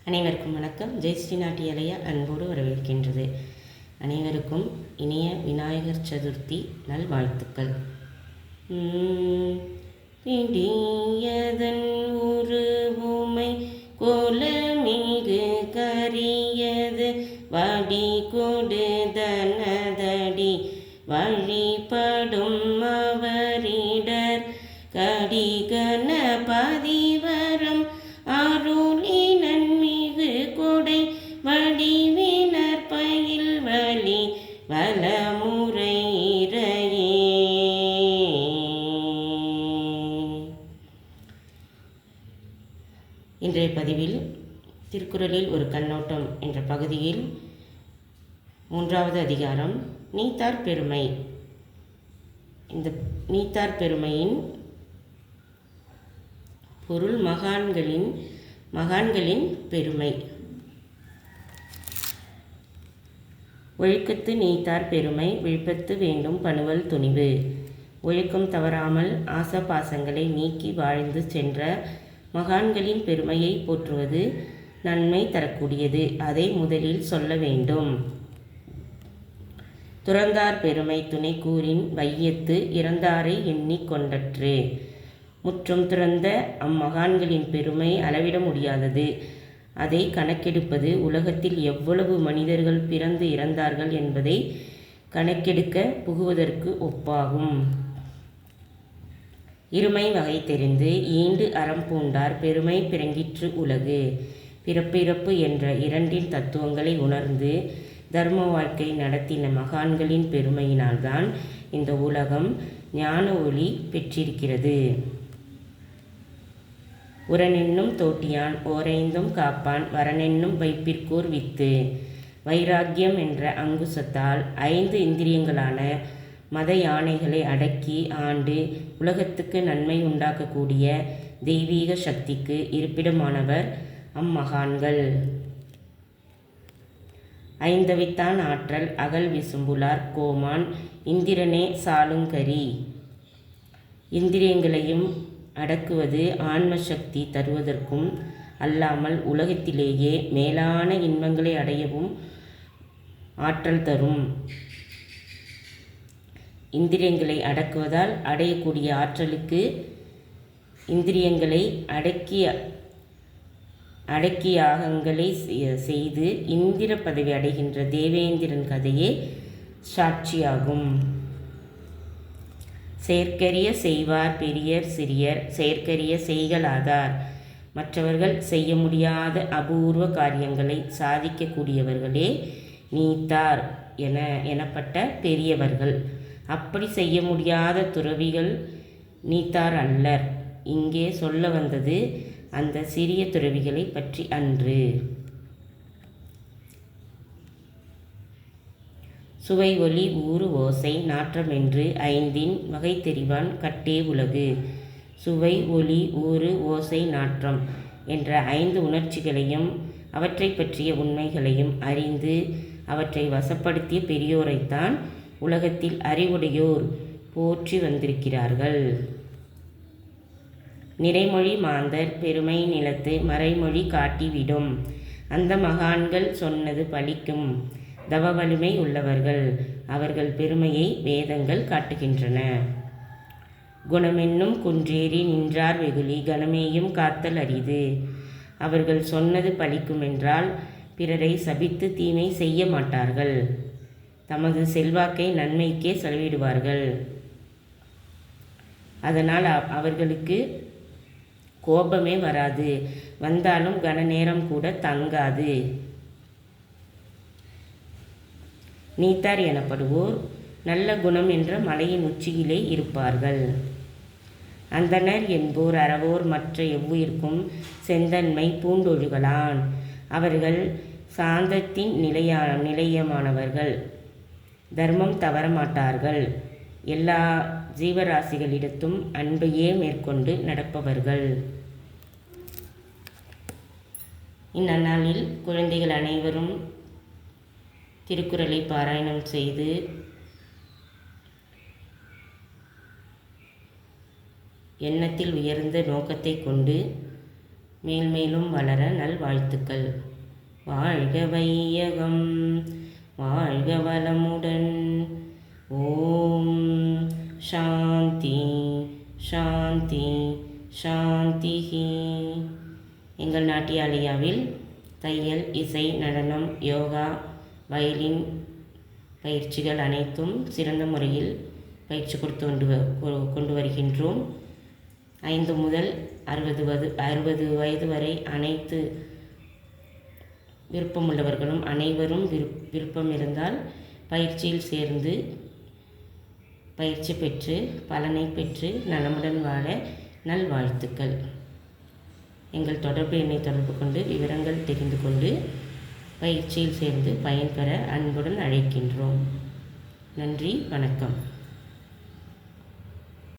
அனைவருக்கும் வணக்கம். ஜெயஸ்ரீ நாட்டியாலயா அன்போடு வரவேற்கின்றது. அனைவருக்கும் இனிய விநாயகர் சதுர்த்தி நல்வாழ்த்துக்கள். பிடியதன் உருவுமை கோலமிகு கரியது வடி கொடு தனதடி வழிபடும் அவரிடர் கடிகன பதிவரம் அருளி நன்மிகு கொடை வடிவினர் பயில் வழி வலமுறை இறையே. இன்றைய பதிவில் திருக்குறளில் ஒரு கண்ணோட்டம் என்ற பகுதியில் 3வது அதிகாரம் நீத்தார் பெருமை. இந்த நீத்தார் பெருமையின் பொருள் மகான்களின் பெருமை. ஒழுக்கத்து நீத்தார் பெருமை விழுப்பத்து வேண்டும் பணுவல் துணிவு. ஒழுக்கம் தவறாமல் ஆசபாசங்களை நீக்கி வாழ்ந்து சென்ற மகான்களின் பெருமையை போற்றுவது நன்மை தரக்கூடியது. அதை முதலில் சொல்ல வேண்டும். துறந்தார் பெருமை துணை கூறின் வையத்து இறந்தாரை எண்ணிக் கொண்டற்று. முற்றும் துறந்த அம்மகான்களின் பெருமை அளவிட முடியாதது. அதை கணக்கெடுப்பது உலகத்தில் எவ்வளவு மனிதர்கள் பிறந்து இறந்தார்கள் என்பதை கணக்கெடுக்க புகுவதற்கு ஒப்பாகும். இருமை வகை தெரிந்து ஈண்டு அறம் பூண்டார் பெருமை பிறங்கிற்று உலகு. பிறப்பிறப்பு என்ற இரண்டின் தத்துவங்களை உணர்ந்து தர்ம வாழ்க்கை நடத்தின மகான்களின் பெருமையினால்தான் இந்த உலகம் ஞான ஒளி பெற்றிருக்கிறது. உரனென்னும் தோட்டியான் ஓரைந்தும் காப்பான் வரனென்னும் வைப்பிற்கோர் வித்து. வைராக்கியம் என்ற அங்குசத்தால் 5 இந்திரியங்களான மத யானைகளை அடக்கி ஆண்டு உலகத்துக்கு நன்மை உண்டாக்கக்கூடிய தெய்வீக சக்திக்கு இருப்பிடமானவர் அம்மகான்கள். ஐந்தவித்தான் ஆற்றல் அகல் விசும்புலார் கோமான் இந்திரனே சாலுங்கரி. இந்திரியங்களையும் அடக்குவது ஆன்ம சக்தி தருவதற்கும் அல்லாமல் உலகத்திலேயே மேலான இன்பங்களை அடையவும் ஆற்றல் தரும். இந்திரியங்களை அடக்குவதால் அடையக்கூடிய ஆற்றலுக்கு இந்திரியங்களை அடக்கி யாகங்களை செய்து இந்திர பதவி அடைகின்ற தேவேந்திரன் கதையே சாட்சியாகும். செயற்கரிய செய்வார் பெரியர் சிறியர் செயற்கரிய செய்கலாதார். மற்றவர்கள் செய்ய முடியாத அபூர்வ காரியங்களை சாதிக்கக்கூடியவர்களே நீத்தார் எனப்பட்ட பெரியவர்கள். அப்படி செய்ய முடியாத துறவிகள் நீத்தார் அல்லர். இங்கே சொல்ல வந்தது அந்த சிறிய துறவிகளை பற்றி அன்று. சுவை ஒலி ஊறு ஓசை நாற்றமென்று 5 வகை தெரிவான் கட்டே உலகு. சுவை ஒலி ஊறு ஓசை நாற்றம் என்ற 5 உணர்ச்சிகளையும் அவற்றை பற்றிய உண்மைகளையும் அறிந்து அவற்றை வசப்படுத்திய பெரியோரைத்தான் உலகத்தில் அறிவுடையோர் போற்றி வந்திருக்கிறார்கள். நிறைமொழி மாந்தர் பெருமை நிலத்து மறைமொழி காட்டிவிடும். அந்த மகான்கள் சொன்னது பலிக்கும். தவ வலிமை உள்ளவர்கள். அவர்கள் பெருமையை வேதங்கள் காட்டுகின்றன. குணமென்னும் குன்றேறி நின்றார் வெகுளி கணமேயும் காத்தல் அரிது. அவர்கள் சொன்னது பலிக்குமென்றால் பிறரை சபித்து தீமை செய்ய மாட்டார்கள். தமது செல்வாக்கை நன்மைக்கே செலவிடுவார்கள். அதனால் அவர்களுக்கு கோபமே வராது. வந்தாலும் கன நேரம் கூட தங்காது. நீத்தார் எனப்படுவோர் நல்ல குணம் என்ற மலையின் உச்சியிலே இருப்பார்கள். அந்தனர் என்போர் அறவோர் மற்ற எவ்வுயிர்க்கும் செந்தன்மை பூண்டொழுகலான். அவர்கள் சாந்தத்தின் நிலையமானவர்கள். தர்மம் தவறமாட்டார்கள். எல்லா ஜீவராசிகளிடத்தும் அன்பையே மேற்கொண்டு நடப்பவர்கள். இந்நன்னாளில் குழந்தைகள் அனைவரும் திருக்குறளை பாராயணம் செய்து எண்ணத்தில் உயர்ந்த நோக்கத்தை கொண்டு மேல்மேலும் வளர நல்வாழ்த்துக்கள். வாழ்க வையகம், வாழ்க வளமுடன். ஓம் சாந்தி சாந்தி சாந்திஹி. எங்கள் நாட்டியாலயாவில் தையல், இசை, நடனம், யோகா, வயலின் பயிற்சிகள் அனைத்தும் சிறந்த முறையில் பயிற்சி கொடுத்து கொண்டு வருகின்றோம். 5 முதல் 60 வயது வரை அனைத்து விருப்பமுள்ளவர்களும் அனைவரும் விருப்பம் இருந்தால் பயிற்சியில் சேர்ந்து பயிற்சி பெற்று பலனை பெற்று நலமுடன் வாழ நல்வாழ்த்துக்கள். எங்கள் தொடர்பு எண்ணை தொடர்பு கொண்டு விவரங்கள் தெரிந்து கொண்டு பயிற்சியில் சேர்ந்து பயன்பெற அன்புடன் அழைக்கின்றோம். நன்றி, வணக்கம்.